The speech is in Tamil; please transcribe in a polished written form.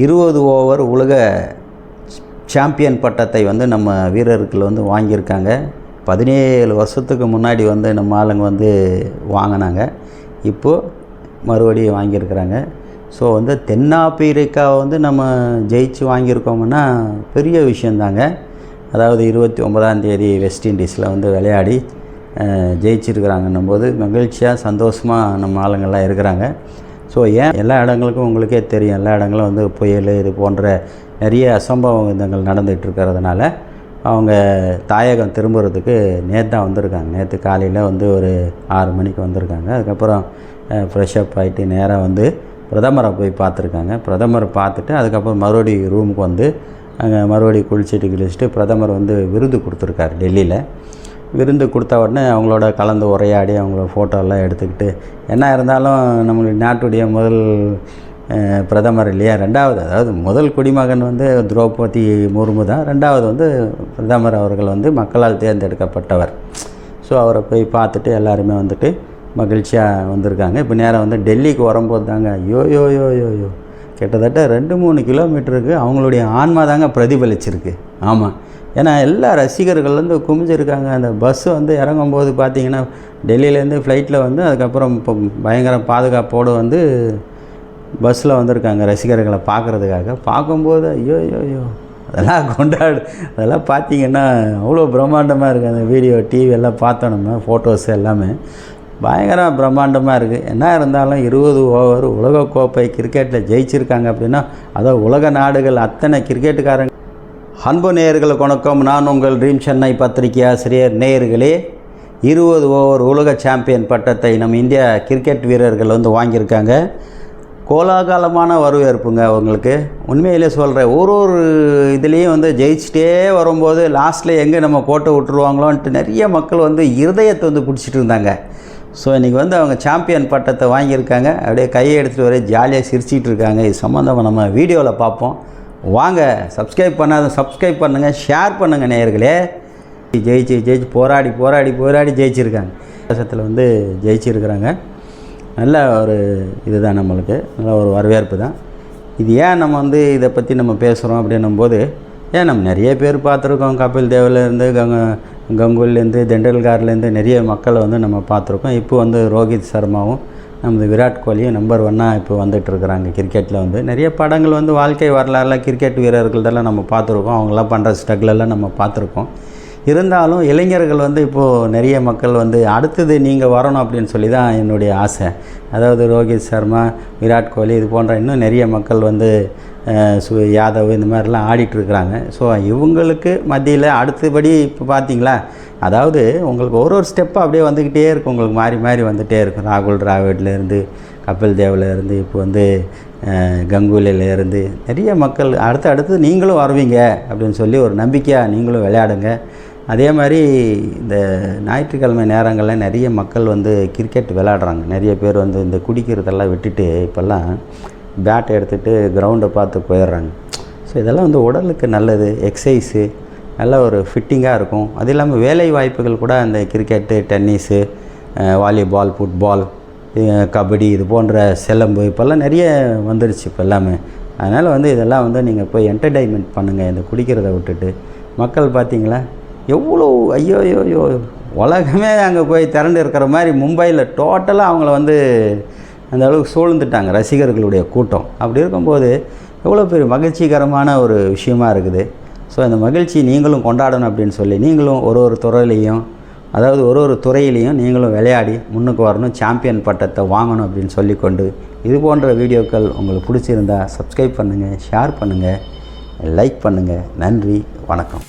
20 ஓவர் உலக சாம்பியன் பட்டத்தை வந்து நம்ம வீரர்கள் வந்து வாங்கியிருக்காங்க. 17 வருஷத்துக்கு முன்னாடி வந்து நம்ம ஆளுங்க வந்து வாங்கினாங்க. இப்போது மறுபடியும் வாங்கியிருக்கிறாங்க. ஸோ வந்து தென்னாப்பிரிக்காவை வந்து நம்ம ஜெயிச்சு வாங்கியிருக்கோம்னா பெரிய விஷயந்தாங்க. அதாவது 29ஆம் தேதி வெஸ்ட் இண்டீஸில் வந்து விளையாடி ஜெயிச்சிருக்கிறாங்கன்னும் போது மகிழ்ச்சியாக சந்தோஷமாக நம்ம ஆளுங்கள்லாம் இருக்கிறாங்க. ஸோ ஏன் எல்லா இடங்களுக்கும் உங்களுக்கே தெரியும், எல்லா இடங்களும் வந்து புயல் இது போன்ற நிறைய அசம்பாவிதங்கள் நடந்துகிட்டு இருக்கிறதுனால அவங்க தாயகம் திரும்புறதுக்கு நேற்று தான் வந்திருக்காங்க. நேற்று காலையில் வந்து ஒரு 6 மணிக்கு வந்திருக்காங்க. அதுக்கப்புறம் ஃப்ரெஷ்அப் ஆகிட்டு நேராக வந்து பிரதமரை போய் பார்த்துருக்காங்க. பிரதமரை பார்த்துட்டு அதுக்கப்புறம் மறுபடியும் ரூமுக்கு வந்து அங்கே மறுபடியும் குளிச்சுட்டு பிரதமர் வந்து விருது கொடுத்துருக்காரு டெல்லியில். விருந்து கொடுத்த உடனே அவங்களோட கலந்து உரையாடி அவங்களோட ஃபோட்டோலாம் எடுத்துக்கிட்டு, என்ன இருந்தாலும் நம்மளுடைய நாட்டுடைய முதல் பிரதமர் இல்லையா, ரெண்டாவது அதாவது முதல் குடிமகன் வந்து திரௌபதி முர்மு தான், ரெண்டாவது வந்து பிரதமர் அவர்கள் வந்து மக்களால் தேர்ந்தெடுக்கப்பட்டவர். ஸோ அவரை போய் பார்த்துட்டு எல்லாருமே வந்துட்டு மகிழ்ச்சியாக வந்திருக்காங்க. இப்போ நேரம் வந்து டெல்லிக்கு வரும்போது தாங்க யோ கிட்டத்தட்ட 2-3 கிலோமீட்டருக்கு அவங்களுடைய ஆன்மா தாங்க பிரதிபலிச்சிருக்கு. ஆமாம், ஏன்னா எல்லா ரசிகர்கள்லேருந்து குமிஞ்சிருக்காங்க. அந்த பஸ்ஸு வந்து இறங்கும்போது பார்த்திங்கன்னா டெல்லியிலேருந்து ஃப்ளைட்டில் வந்து அதுக்கப்புறம் இப்போ பயங்கர பாதுகாப்போடு வந்து பஸ்ஸில் வந்திருக்காங்க ரசிகர்களை பார்க்குறதுக்காக. பார்க்கும்போது ஐயோ அதெல்லாம் அதெல்லாம் பார்த்திங்கன்னா அவ்வளோ பிரம்மாண்டமாக இருக்குது. அந்த வீடியோ டிவி எல்லாம் பார்த்தோம், நம்ம ஃபோட்டோஸ் எல்லாமே பயங்கர பிரம்மாண்டமாக இருக்குது. என்ன இருந்தாலும் 20 ஓவர் உலகக்கோப்பை கிரிக்கெட்டில் ஜெயிச்சிருக்காங்க அப்படின்னா அதாவது உலக நாடுகள் அத்தனை கிரிக்கெட்டுக்காரங்க. அன்பு நேயர்களுக்கு வணக்கம். நான் உங்கள் ட்ரீம் சென்னை பத்திரிகை ஆசிரியர். நேயர்களே, 20 ஓவர் உலக சாம்பியன் பட்டத்தை நம்ம இந்தியா கிரிக்கெட் வீரர்கள் வந்து வாங்கியிருக்காங்க. கோலாகலமான வரவேற்புங்க அவங்களுக்கு. உண்மையிலே சொல்கிறேன், ஒரு இதுலேயும் வந்து ஜெயிச்சிட்டே வரும்போது லாஸ்ட்டில் எங்கே நம்ம கோட்டை விட்டுருவாங்களோன்ட்டு நிறைய மக்கள் வந்து இருதயத்தை வந்து பிடிச்சிட்டு இருந்தாங்க. ஸோ இன்றைக்கி வந்து அவங்க சாம்பியன் பட்டத்தை வாங்கியிருக்காங்க. அப்படியே கையை எடுத்துகிட்டு வர ஜாலியாக சிரிச்சிட்டு இருக்காங்க. இது சம்மந்தமாக நம்ம வீடியோவில் பார்ப்போம். வாங்க, சப்ஸ்கிரைப் சப்ஸ்கிரைப் பண்ணுங்கள், ஷேர் பண்ணுங்கள் நேயர்களே. ஜெயிச்சு போராடி ஜெயிச்சிருக்காங்க. தேசத்தில் வந்து ஜெயிச்சிருக்கிறாங்க. நல்ல ஒரு இதுதான், நம்மளுக்கு நல்ல ஒரு வரவேற்பு தான். இது ஏன் நம்ம வந்து இதை பற்றி நம்ம பேசுகிறோம் அப்படின்னும் போது, ஏன் நம்ம நிறைய பேர் பார்த்துருக்கோம். கபில் தேவ்லேருந்து கங்குலிலேருந்து தெண்டுல்கர்லேருந்து நிறைய மக்களை வந்து நம்ம பார்த்துருக்கோம். இப்போ வந்து ரோஹித் சர்மாவும் நமது விராட் கோலியும் நம்பர் 1 இப்போ வந்துட்டுருக்குறாங்க கிரிக்கெட்டில். வந்து நிறைய படங்கள் வந்து வாழ்க்கை வரலாறுலாம் கிரிக்கெட் வீரர்கள்டெல்லாம் நம்ம பார்த்துருக்கோம். அவங்களாம் பண்ணுற ஸ்ட்ரகிளெல்லாம் நம்ம பார்த்துருக்கோம். இருந்தாலும் இளைஞர்கள் வந்து இப்போது நிறைய மக்கள் வந்து அடுத்தது நீங்கள் வரணும் அப்படின்னு சொல்லி தான் என்னுடைய ஆசை. அதாவது ரோஹித் சர்மா, விராட் கோலி இது போன்ற இன்னும் நிறைய மக்கள் வந்து யாதவ் இந்த மாதிரிலாம் ஆடிட்டுருக்குறாங்க. ஸோ இவங்களுக்கு மத்தியில் அடுத்தபடி இப்போ பார்த்தீங்களா, அதாவது உங்களுக்கு ஒரு ஸ்டெப்பாக அப்படியே வந்துக்கிட்டே இருக்கும். உங்களுக்கு மாறி வந்துகிட்டே இருக்கும். ராகுல் டிராவிட்லேருந்து, கபில் தேவ்லேருந்து, இப்போ வந்து கங்குலியிலேருந்து நிறைய மக்கள் அடுத்து நீங்களும் வருவீங்க அப்படின்னு சொல்லி ஒரு நம்பிக்கையாக நீங்களும் விளையாடுங்க. அதே மாதிரி இந்த ஞாயிற்றுக்கிழமை நேரங்களில் நிறைய மக்கள் வந்து கிரிக்கெட் விளையாடுறாங்க. நிறைய பேர் வந்து இந்த குடிக்கிறதெல்லாம் விட்டுட்டு இப்போல்லாம் பேட்டை எடுத்துகிட்டு கிரவுண்டை பார்த்து போயிடுறாங்க. ஸோ இதெல்லாம் வந்து உடலுக்கு நல்லது, எக்ஸசைஸு, நல்ல ஒரு ஃபிட்டிங்காக இருக்கும். அது இல்லாமல் வேலை வாய்ப்புகள் கூட அந்த cricket, tennis, volleyball, football, kabaddi இது போன்ற சிலம்பு இப்போல்லாம் நிறைய வந்துடுச்சு இப்போ எல்லாமே. அதனால் வந்து இதெல்லாம் வந்து நீங்கள் போய் என்டர்டெயின்மெண்ட் பண்ணுங்கள் இந்த குடிக்கிறத விட்டுட்டு. மக்கள் பார்த்திங்களா எவ்வளோ ஐயோ உலகமே அங்கே போய் திரண்டு இருக்கிற மாதிரி மும்பையில் டோட்டலாக அவங்கள வந்து அந்த அளவுக்கு சூழ்ந்துட்டாங்க ரசிகர்களுடைய கூட்டம். அப்படி இருக்கும்போது எவ்வளோ பெரிய மகிழ்ச்சிகரமான ஒரு விஷயமா இருக்குது. ஸோ இந்த மகிழ்ச்சி நீங்களும் கொண்டாடணும் அப்படின்னு சொல்லி நீங்களும் ஒரு துறையிலையும், அதாவது ஒரு துறையிலையும் நீங்களும் விளையாடி முன்னுக்கு வரணும், சாம்பியன் பட்டத்தை வாங்கணும் அப்படின்னு சொல்லிக்கொண்டு, இது போன்ற வீடியோக்கள் உங்களுக்கு பிடிச்சிருந்தா சப்ஸ்கிரைப் பண்ணுங்கள், ஷேர் பண்ணுங்கள், லைக் பண்ணுங்கள். நன்றி, வணக்கம்.